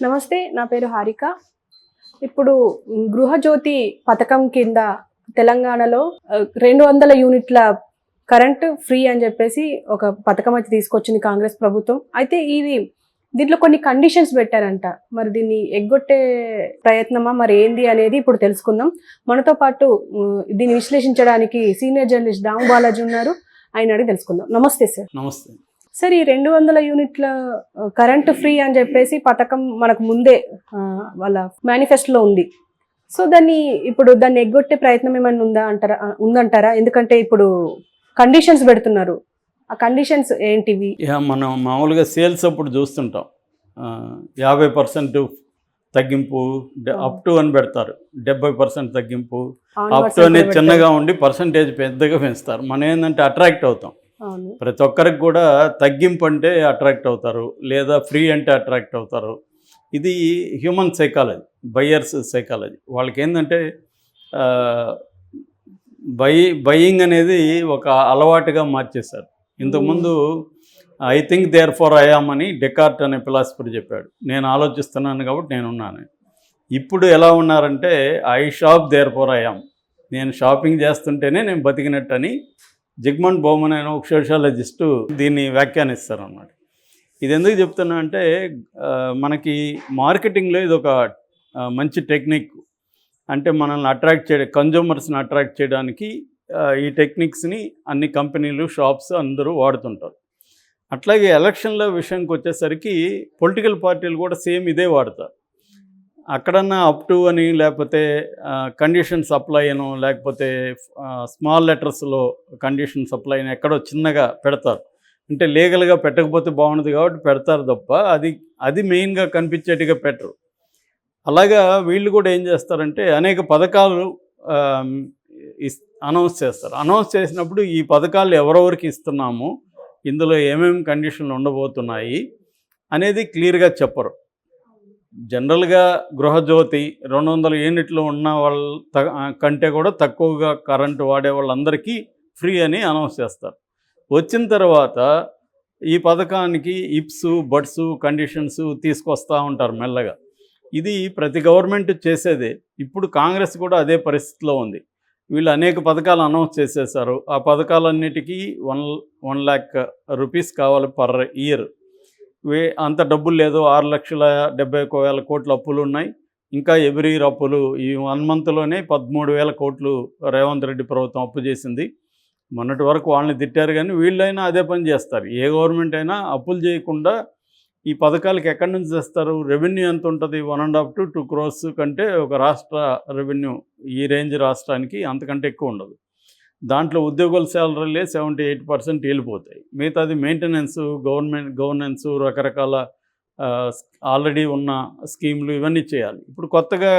నమస్తే, నా పేరు హారిక. ఇప్పుడు గృహజ్యోతి పథకం కింద తెలంగాణలో 200 యూనిట్ల కరెంట్ ఫ్రీ అని చెప్పేసి ఒక పథకం అయితే తీసుకొచ్చింది కాంగ్రెస్ ప్రభుత్వం. అయితే దీంట్లో కొన్ని కండిషన్స్ పెట్టారంట. మరి దీన్ని ఎగ్గొట్టే ప్రయత్నమా మరి ఏంది అనేది ఇప్పుడు తెలుసుకుందాం. మనతో పాటు దీన్ని విశ్లేషించడానికి సీనియర్ జర్నలిస్ట్ దాము బాలాజీ ఉన్నారు. ఆయన అడిగి తెలుసుకుందాం. నమస్తే సార్. నమస్తే సార్, ఈ 200 యూనిట్ల కరెంట్ ఫ్రీ అని చెప్పేసి పథకం మనకు ముందే వాళ్ళ మేనిఫెస్టోలో ఉంది. సో దాన్ని ఎగ్గొట్టే ప్రయత్నం ఏమైనా ఉందంటారా? ఎందుకంటే ఇప్పుడు కండిషన్స్ పెడుతున్నారు. ఆ కండిషన్స్ ఏంటివి? మనం మామూలుగా సేల్స్ అప్పుడు చూస్తుంటాం, 50% తగ్గింపు అప్ టు అని పెడతారు, 70% తగ్గింపు. అప్ టు అనేది చిన్నగా ఉండి పర్సంటేజ్ పెద్దగా పెంచుతారు. మనం ఏంటంటే అట్రాక్ట్ అవుతాం. ప్రతి ఒక్కరికి కూడా తగ్గింపు అంటే అట్రాక్ట్ అవుతారు, లేదా ఫ్రీ అంటే అట్రాక్ట్ అవుతారు. ఇది హ్యూమన్ సైకాలజీ, బయ్యర్స్ సైకాలజీ. వాళ్ళకి ఏంటంటే బయ్యింగ్ అనేది ఒక అలవాటుగా మార్చేశారు. ఇంతకుముందు I think therefore I am అని డెకార్ట్ అనే ఫిలాసఫర్ చెప్పాడు. నేను ఆలోచిస్తున్నాను కాబట్టి నేనున్నాను. ఇప్పుడు ఎలా ఉన్నారంటే I shop therefore I am, నేను షాపింగ్ చేస్తుంటేనే నేను బతికినట్టు అని జిగ్మంట్ బౌమన్ అనే ఒక సోషాలజిస్టు దీన్ని వ్యాఖ్యానిస్తారు అన్నమాట. ఇది ఎందుకు చెప్తున్నా అంటే మనకి మార్కెటింగ్లో ఇది ఒక మంచి టెక్నిక్. అంటే మనల్ని అట్రాక్ట్ చేయడం, కన్జ్యూమర్స్ని అట్రాక్ట్ చేయడానికి ఈ టెక్నిక్స్ని అన్ని కంపెనీలు, షాప్స్ అందరూ వాడుతుంటారు. అట్లాగే ఎలక్షన్ల విషయానికి వచ్చేసరికి పొలిటికల్ పార్టీలు కూడా సేమ్ ఇదే వాడతారు. అక్కడన్నా అప్ టు అని, లేకపోతే కండిషన్స్ అప్లై అనో, లేకపోతే స్మాల్ లెటర్స్లో కండిషన్స్ అప్లై అని ఎక్కడో చిన్నగా పెడతారు. అంటే లీగల్గా పెట్టకపోతే బాగుండదు కాబట్టి పెడతారు తప్ప అది మెయిన్గా కనిపించేట్టుగా పెట్టరు. అలాగా వీళ్ళు కూడా ఏం చేస్తారంటే అనేక పథకాలు అనౌన్స్ చేస్తారు. అనౌన్స్ చేసినప్పుడు ఈ పథకాలు ఎవరెవరికి ఇస్తున్నాము, ఇందులో ఏమేమి కండిషన్లు ఉండబోతున్నాయి అనేది క్లియర్గా చెప్పరు. జనరల్గా గృహజ్యోతి 200 యూనిట్లు ఉన్న వాళ్ళ కంటే కూడా తక్కువగా కరెంటు వాడే వాళ్ళందరికీ ఫ్రీ అని అనౌన్స్ చేస్తారు. వచ్చిన తర్వాత ఈ పథకానికి ఇప్స్, బట్స్, కండిషన్స్ తీసుకొస్తూ ఉంటారు మెల్లగా. ఇది ప్రతి గవర్నమెంట్ చేసేదే. ఇప్పుడు కాంగ్రెస్ కూడా అదే పరిస్థితిలో ఉంది. వీళ్ళు అనేక పథకాలు అనౌన్స్ చేసేసారు. ఆ పథకాలన్నిటికీ 1 lakh రూపీస్ కావాలి పర్ ఇయర్. అంత డబ్బులు లేదు. 6,71,000 కోట్ల అప్పులు ఉన్నాయి. ఇంకా ఎవ్రీ ఇయర్ అప్పులు. ఈ 1 మంత్లోనే 13,000 కోట్లు రేవంత్ రెడ్డి ప్రభుత్వం అప్పు చేసింది. మొన్నటి వరకు వాళ్ళని తిట్టారు, కానీ వీళ్ళైనా అదే పని చేస్తారు. ఏ గవర్నమెంట్ అయినా అప్పులు చేయకుండా ఈ పథకాలకి ఎక్కడి నుంచి తెస్తారు? రెవెన్యూ ఎంత ఉంటుంది? 1.5 to 2 crores కంటే ఒక రాష్ట్ర రెవెన్యూ ఈ రేంజ్ రాష్ట్రానికి అంతకంటే ఎక్కువ ఉండదు. దాంట్లో ఉద్యోగుల శాలరీలే 78% వెళ్ళిపోతాయి. మిగతాది మెయింటెనెన్స్, గవర్నెన్స్, రకరకాల ఆల్రెడీ ఉన్న స్కీములు ఇవన్నీ చేయాలి. ఇప్పుడు కొత్తగా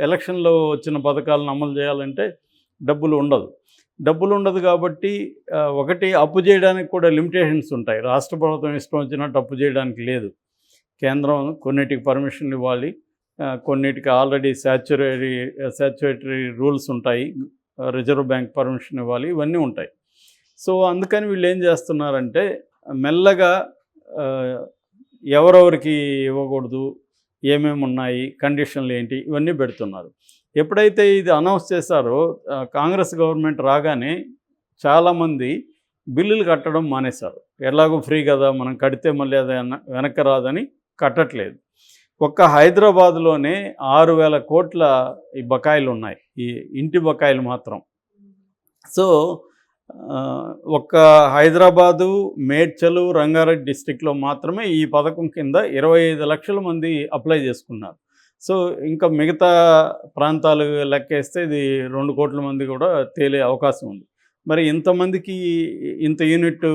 ఎలక్షన్లో వచ్చిన పథకాలను అమలు చేయాలంటే డబ్బులు ఉండదు కాబట్టి ఒకటి అప్పు చేయడానికి కూడా లిమిటేషన్స్ ఉంటాయి. రాష్ట్ర ప్రభుత్వం ఇష్టం వచ్చినట్టు అప్పు చేయడానికి లేదు. కేంద్రం కొన్నిటికి పర్మిషన్లు ఇవ్వాలి, కొన్నిటికి ఆల్రెడీ శాచ్యురేటరీ రూల్స్ ఉంటాయి, రిజర్వ్ బ్యాంక్ పర్మిషన్ ఇవ్వాలి, ఇవన్నీ ఉంటాయి. సో అందుకని వీళ్ళు ఏం చేస్తున్నారంటే మెల్లగా ఎవరెవరికి ఇవ్వకూడదు, ఏమేమి ఉన్నాయి, కండిషన్లు ఏంటి, ఇవన్నీ పెడుతున్నారు. ఎప్పుడైతే ఇది అనౌన్స్ చేశారో కాంగ్రెస్ గవర్నమెంట్ రాగానే చాలామంది బిల్లులు కట్టడం మానేశారు. ఎలాగో ఫ్రీ కదా, మనం కడితే మళ్ళీ అది వెనక్కి రాదని కట్టట్లేదు. ఒక్క హైదరాబాద్లోనే 6,000 కోట్ల ఈ బకాయిలు ఉన్నాయి, ఈ ఇంటి బకాయిలు మాత్రం. సో ఒక్క హైదరాబాదు, మేడ్చల్, రంగారెడ్డి డిస్టిక్లో మాత్రమే ఈ పథకం కింద 25 లక్షల మంది అప్లై చేసుకున్నారు. సో ఇంకా మిగతా ప్రాంతాలు లెక్కేస్తే ఇది 2 కోట్ల మంది కూడా తేలే అవకాశం ఉంది. మరి ఇంతమందికి ఇంత యూనిట్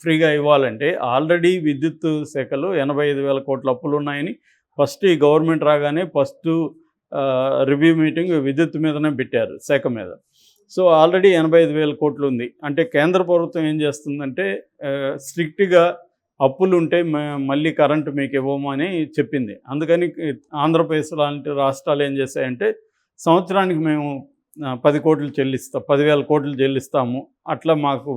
ఫ్రీగా ఇవ్వాలంటే ఆల్రెడీ విద్యుత్ శాఖలో 85,000 కోట్ల అప్పులు ఉన్నాయని ఫస్ట్ ఈ గవర్నమెంట్ రాగానే ఫస్ట్ రివ్యూ మీటింగ్ విద్యుత్ మీదనే పెట్టారు, శాఖ మీద. సో ఆల్రెడీ 85,000 కోట్లు ఉంది. అంటే కేంద్ర ప్రభుత్వం ఏం చేస్తుందంటే స్ట్రిక్ట్గా అప్పులు ఉంటే మళ్ళీ కరెంటు మీకు ఇవ్వము అని చెప్పింది. అందుకని ఆంధ్రప్రదేశ్ లాంటి రాష్ట్రాలు ఏం చేశాయంటే సంవత్సరానికి మేము 10 కోట్లు చెల్లిస్తాం, 10,000 కోట్లు చెల్లిస్తాము, అట్లా మాకు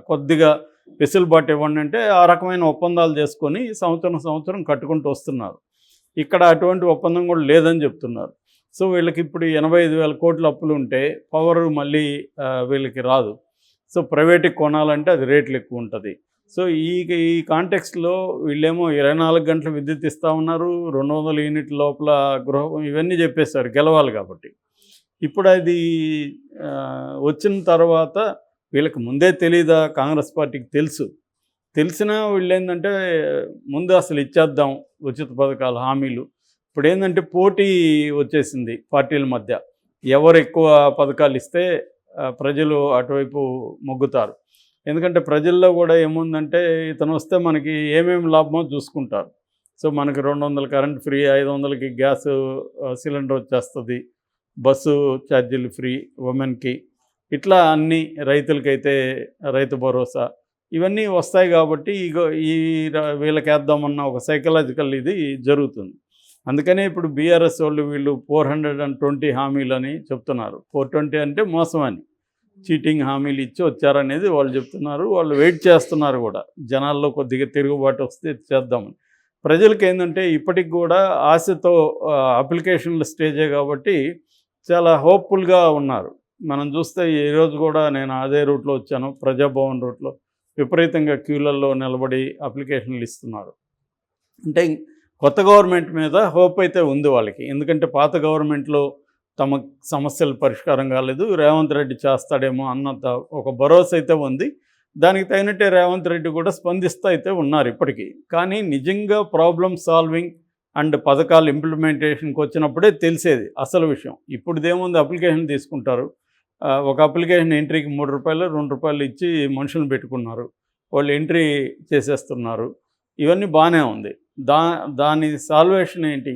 కొద్దిగా వెసులుబాటు ఇవ్వండి అంటే ఆ రకమైన ఒప్పందాలు చేసుకొని సంవత్సరం కట్టుకుంటూ వస్తున్నారు. ఇక్కడ అటువంటి ఒప్పందం కూడా లేదని చెప్తున్నారు. సో వీళ్ళకి ఇప్పుడు 85,000 కోట్ల అప్పులు ఉంటే పవర్ మళ్ళీ వీళ్ళకి రాదు. సో ప్రైవేట్కి కొనాలంటే అది రేట్లు ఎక్కువ ఉంటుంది. సో ఈ కాంటెక్స్ట్లో వీళ్ళేమో 24 గంటలు విద్యుత్ ఇస్తూ ఉన్నారు, 200 యూనిట్ల లోపల గృహం, ఇవన్నీ చెప్పేశారు గెలవాలి కాబట్టి. ఇప్పుడు అది వచ్చిన తర్వాత వీళ్ళకి ముందే తెలీదా? కాంగ్రెస్ పార్టీకి తెలిసినా వీళ్ళు ఏంటంటే ముందు అసలు ఇచ్చేద్దాం ఉచిత పథకాలు, హామీలు. ఇప్పుడు ఏంటంటే పోటీ వచ్చేసింది పార్టీల మధ్య. ఎవరు ఎక్కువ పథకాలు ఇస్తే ప్రజలు అటువైపు మొగ్గుతారు. ఎందుకంటే ప్రజల్లో కూడా ఏముందంటే ఇతను వస్తే మనకి ఏమేమి లాభమో చూసుకుంటారు. సో మనకి 200 కరెంట్ ఫ్రీ, 500కి గ్యాస్ సిలిండర్ వచ్చేస్తుంది, బస్సు ఛార్జీలు ఫ్రీ ఉమెన్కి, ఇట్లా అన్ని రైతులకైతే రైతు భరోసా, ఇవన్నీ వస్తాయి కాబట్టి వీళ్ళకి వేద్దామన్న ఒక సైకలాజికల్ ఇది జరుగుతుంది. అందుకనే ఇప్పుడు బీఆర్ఎస్ వాళ్ళు వీళ్ళు 420 హామీలు అని చెప్తున్నారు. 420 అంటే మోసం అని, చీటింగ్ హామీలు ఇచ్చి వచ్చారనేది వాళ్ళు చెప్తున్నారు. వాళ్ళు వెయిట్ చేస్తున్నారు కూడా, జనాల్లో కొద్దిగా తిరుగుబాటు వస్తే చేద్దామని. ప్రజలకు ఏంటంటే ఇప్పటికి కూడా ఆశతో అప్లికేషన్ల స్టేజే కాబట్టి చాలా హోప్ఫుల్గా ఉన్నారు. మనం చూస్తే ఈరోజు కూడా నేను అదే రూట్లో వచ్చాను, ప్రజాభవన్ రూట్లో విపరీతంగా క్యూలలో నిలబడి అప్లికేషన్లు ఇస్తున్నారు. అంటే కొత్త గవర్నమెంట్ మీద హోప్ అయితే ఉంది వాళ్ళకి. ఎందుకంటే పాత గవర్నమెంట్లో తమ సమస్యలు పరిష్కారం కాలేదు, రేవంత్ రెడ్డి చేస్తాడేమో అన్నంత ఒక భరోసా అయితే ఉంది. దానికి తగినట్టే రేవంత్ రెడ్డి కూడా స్పందిస్తూ అయితే ఉన్నారు ఇప్పటికీ. కానీ నిజంగా ప్రాబ్లమ్ సాల్వింగ్ అండ్ పథకాలు ఇంప్లిమెంటేషన్కి వచ్చినప్పుడే తెలిసేది అసలు విషయం. ఇప్పుడుదేముంది, అప్లికేషన్ తీసుకుంటారు, ఒక అప్లికేషన్ ఎంట్రీకి ₹3 ₹2 ఇచ్చి మనుషులను పెట్టుకున్నారు, వాళ్ళు ఎంట్రీ చేసేస్తున్నారు. ఇవన్నీ బాగానే ఉంది. దాని సాల్వేషన్ ఏంటి,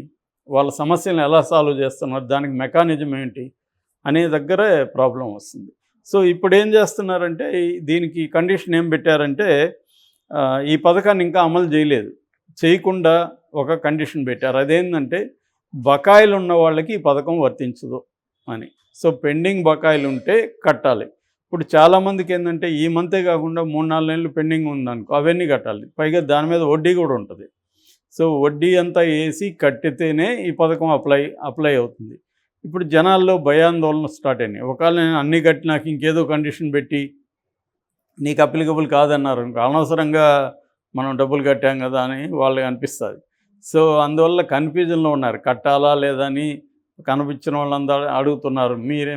వాళ్ళ సమస్యలను ఎలా సాల్వ్ చేస్తున్నారు, దానికి మెకానిజం ఏంటి అనే దగ్గరే ప్రాబ్లం వస్తుంది. సో ఇప్పుడు ఏం చేస్తున్నారంటే దీనికి కండిషన్ ఏం పెట్టారంటే ఈ పథకాన్ని ఇంకా అమలు చేయకుండా ఒక కండిషన్ పెట్టారు. అదేంటంటే బకాయిలు ఉన్న వాళ్ళకి ఈ పథకం వర్తించదు అని. సో పెండింగ్ బకాయిలు ఉంటే కట్టాలి. ఇప్పుడు చాలామందికి ఏంటంటే ఈ మంతే కాకుండా 3-4 నెలలు పెండింగ్ ఉందనుకో, అవన్నీ కట్టాలి. పైగా దాని మీద వడ్డీ కూడా ఉంటుంది. సో వడ్డీ అంతా వేసి కట్టితేనే ఈ పథకం అప్లై అవుతుంది. ఇప్పుడు జనాల్లో భయాందోళన స్టార్ట్ అయినాయి. ఒకవేళ నేను అన్నీ కట్టినాక ఇంకేదో కండిషన్ పెట్టి నీకు అప్లికబుల్ కాదన్నారు, అనవసరంగా మనం డబ్బులు కట్టాం కదా అని వాళ్ళకి అనిపిస్తుంది. సో అందువల్ల కన్ఫ్యూజన్లో ఉన్నారు, కట్టాలా లేదా అని. కనిపించిన వాళ్ళందరూ అడుగుతున్నారు,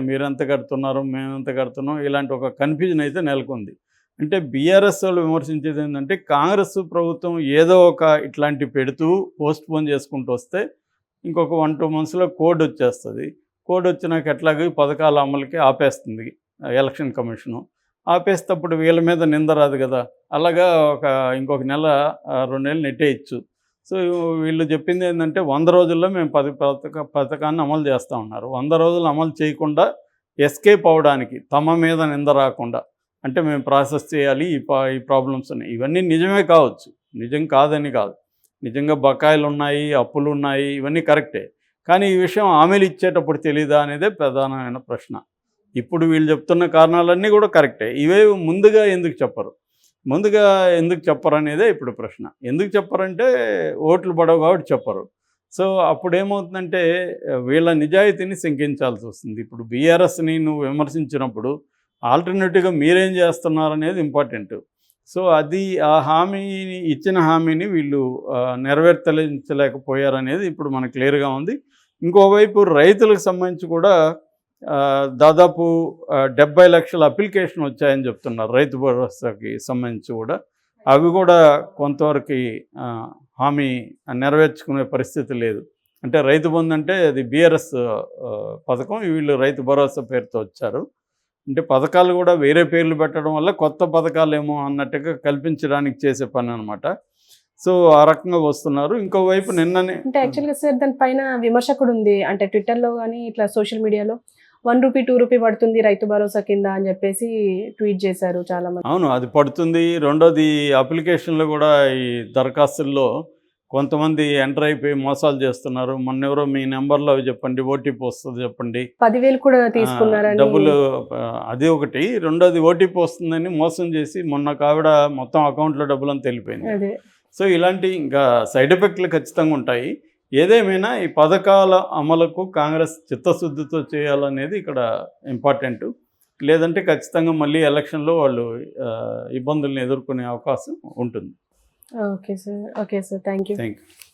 మీరెంత కడుతున్నారు, మేమెంత కడుతున్నాం, ఇలాంటి ఒక కన్ఫ్యూజన్ అయితే నెలకొంది. అంటే బీఆర్ఎస్ వాళ్ళు విమర్శించేది ఏంటంటే కాంగ్రెస్ ప్రభుత్వం ఏదో ఒక ఇట్లాంటివి పెడుతూ పోస్ట్పోన్ చేసుకుంటూ వస్తే ఇంకొక 1-2 మంత్స్లో కోడ్ వచ్చేస్తుంది. కోడ్ వచ్చినాక ఎట్లాగో పథకాల అమలుకి ఆపేస్తుంది ఎలక్షన్ కమిషను. ఆపేస్తప్పుడు వీళ్ళ మీద నింద రాదు కదా, అలాగా ఇంకొక నెల 2 నెలలు నెట్టేయచ్చు. సో వీళ్ళు చెప్పింది ఏంటంటే 100 రోజుల్లో మేము పథకాన్ని అమలు చేస్తూ ఉన్నారు. 100 రోజులు అమలు చేయకుండా ఎస్కేప్ అవ్వడానికి, తమ మీద నింద రాకుండా, అంటే మేము ప్రాసెస్ చేయాలి, ఈ ప్రాబ్లమ్స్ ఉన్నాయి. ఇవన్నీ నిజమే కావచ్చు, నిజం కాదని కాదు. నిజంగా బకాయిలు ఉన్నాయి, అప్పులు ఉన్నాయి, ఇవన్నీ కరెక్టే. కానీ ఈ విషయం హామీలు ఇచ్చేటప్పుడు తెలీదా అనేదే ప్రధానమైన ప్రశ్న. ఇప్పుడు వీళ్ళు చెప్తున్న కారణాలన్నీ కూడా కరెక్టే. ఇవే ముందుగా ఎందుకు చెప్పరు అనేదే ఇప్పుడు ప్రశ్న. ఎందుకు చెప్పరంటే ఓట్లు పడవు కాబట్టి చెప్పరు. సో అప్పుడు ఏమవుతుందంటే వీళ్ళ నిజాయితీని శంకించాల్సి వస్తుంది. ఇప్పుడు బీఆర్ఎస్ని నువ్వు విమర్శించినప్పుడు ఆల్టర్నేటివ్గా మీరేం చేస్తున్నారనేది ఇంపార్టెంట్. సో అది ఇచ్చిన హామీని వీళ్ళు నెరవేర్చలేకపోయారనేది ఇప్పుడు మనకు క్లియర్గా ఉంది. ఇంకోవైపు రైతులకు సంబంధించి కూడా దాదాపు 70 లక్షల అప్లికేషన్ వచ్చాయని చెప్తున్నారు రైతు భరోసాకి సంబంధించి కూడా. అవి కూడా కొంతవరకు హామీ నెరవేర్చుకునే పరిస్థితి లేదు. అంటే రైతు బంధు అంటే అది బీఆర్ఎస్ పథకం, వీళ్ళు రైతు భరోసా పేరుతో వచ్చారు. అంటే పథకాలు కూడా వేరే పేర్లు పెట్టడం వల్ల కొత్త పథకాలేమో అన్నట్టుగా కల్పించడానికి చేసే పని అనమాట. సో ఆ రకంగా వస్తున్నారు. ఇంకోవైపు నిన్ననే అంటే యాక్చువల్గా సార్ దానిపైన విమర్శ కూడా ఉంది. అంటే ట్విట్టర్లో కానీ ఇట్లా సోషల్ మీడియాలో ₹1, ₹2 పడుతుంది రైతు భరోసా కింద అని చెప్పేసి ట్వీట్ చేశారు చాలా మంది. అవును, అది పడుతుంది. రెండోది అప్లికేషన్లో కూడా ఈ దరఖాస్తుల్లో కొంతమంది ఎంటర్ అయిపోయి మోసాలు చేస్తున్నారు. మొన్నెవరో మీ నెంబర్లో చెప్పండి, ఓటీపీ వస్తుంది చెప్పండి, 10,000 కూడా తీసుకున్నారని డబ్బులు, అది ఒకటి. రెండోది ఓటీపీ వస్తుందని మోసం చేసి మొన్న ఆవిడ మొత్తం అకౌంట్లో డబ్బులని తెలిపోయింది. సో ఇలాంటి ఇంకా సైడ్ ఎఫెక్ట్లు ఖచ్చితంగా ఉంటాయి. ఏదేమైనా ఈ పథకాల అమలుకు కాంగ్రెస్ చిత్తశుద్ధితో చేయాలనేది ఇక్కడ ఇంపార్టెంట్. లేదంటే ఖచ్చితంగా మళ్ళీ ఎలక్షన్లో వాళ్ళు ఇబ్బందుల్ని ఎదుర్కొనే అవకాశం ఉంటుంది. Okay sir. Thank you. Thank you.